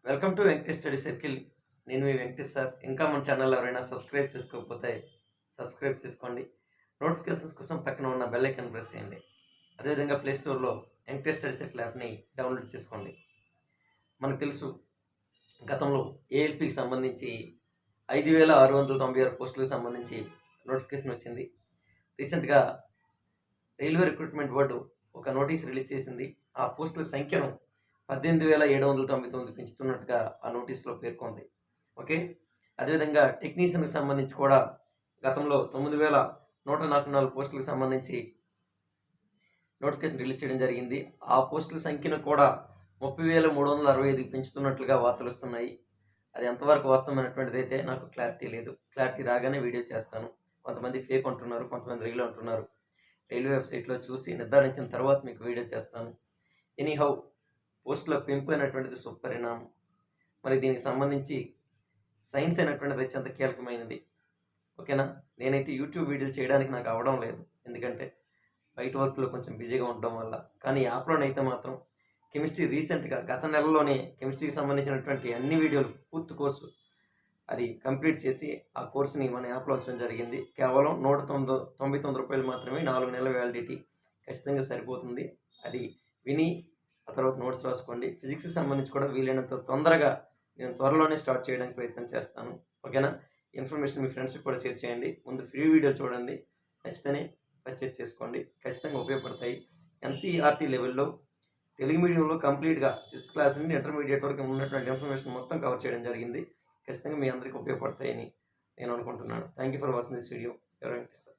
Welcome to Venkatesh study circle. నేను మీ Venkatesh sir. ఇంకా మన ఛానల్ ఎవరైనా సబ్స్క్రైబ్ చేసుకోకపోతే సబ్స్క్రైబ్ చేసుకోండి. నోటిఫికేషన్స్ కోసం పక్కన ఉన్న బెల్ ఐకాన్ ప్రెస్ చేయండి. అదేవిధంగా ప్లేస్టోర్లో వెంకటేష్ స్టడీ సర్కిల్ యాప్ని డౌన్లోడ్ చేసుకోండి. మనకు తెలుసు, గతంలో ఏఎల్పికి సంబంధించి 5,696 పోస్టులకు సంబంధించి నోటిఫికేషన్ వచ్చింది. రీసెంట్గా రైల్వే రిక్రూట్మెంట్ బోర్డు ఒక నోటీస్ రిలీజ్ చేసింది. ఆ పోస్టుల సంఖ్యను 18,799 పెంచుతున్నట్టుగా ఆ నోటీసులో పేర్కొంది. ఓకే, అదేవిధంగా టెక్నీషియన్కి సంబంధించి కూడా గతంలో 9,144 పోస్టులకు సంబంధించి నోటిఫికేషన్ రిలీజ్ చేయడం జరిగింది. ఆ పోస్టుల సంఖ్యను కూడా 30,365 పెంచుతున్నట్లుగా వార్తలు వస్తున్నాయి. అది ఎంతవరకు వాస్తవమైనటువంటిది అయితే నాకు క్లారిటీ లేదు. క్లారిటీ రాగానే వీడియో చేస్తాను. కొంతమంది ఫేక్ అంటున్నారు, కొంతమంది రియల్ అంటున్నారు. రైల్వే వెబ్సైట్లో చూసి నిర్ధారించిన తర్వాత మీకు వీడియో చేస్తాను. ఎనీహౌ, పోస్టుల పెంపు అయినటువంటిది సుపరిణామం. మరి దీనికి సంబంధించి సైన్స్ అయినటువంటిది అత్యంత కీలకమైనది. ఓకేనా, నేనైతే యూట్యూబ్ వీడియోలు చేయడానికి నాకు అవ్వడం లేదు, ఎందుకంటే బయట వర్క్లో కొంచెం బిజీగా ఉండడం వల్ల. కానీ యాప్లోనైతే మాత్రం కెమిస్ట్రీ రీసెంట్గా గత నెలలోనే కెమిస్ట్రీకి సంబంధించినటువంటి అన్ని వీడియోలు పూర్తి కోర్సు అది కంప్లీట్ చేసి ఆ కోర్సుని మన యాప్లో ఉంచడం జరిగింది. కేవలం 199 రూపాయలు మాత్రమే, 4 నెలల వ్యాలిడిటీ. ఖచ్చితంగా సరిపోతుంది. అది విని ఆ తర్వాత నోట్స్ రాసుకోండి. ఫిజిక్స్కి సంబంధించి కూడా వీలైనంత తొందరగా నేను త్వరలోనే స్టార్ట్ చేయడానికి ప్రయత్నం చేస్తాను. ఓకేనా, ఇన్ఫర్మేషన్ మీ ఫ్రెండ్స్కి కూడా షేర్ చేయండి. ముందు ఫ్రీ వీడియో చూడండి, ఖచ్చితంగా పర్చేజ్ చేసుకోండి. ఖచ్చితంగా ఉపయోగపడతాయి. ఎన్సీఈఆర్టీ లెవెల్లో తెలుగు మీడియంలో కంప్లీట్గా 6th క్లాస్ నుండి ఇంటర్మీడియట్ వరకు ఉన్నటువంటి ఇన్ఫర్మేషన్ మొత్తం కవర్ చేయడం జరిగింది. ఖచ్చితంగా మీ అందరికీ ఉపయోగపడతాయని నేను అనుకుంటున్నాను. Thank you for watching this video. ఎవరు వెంకటేష్ సార్.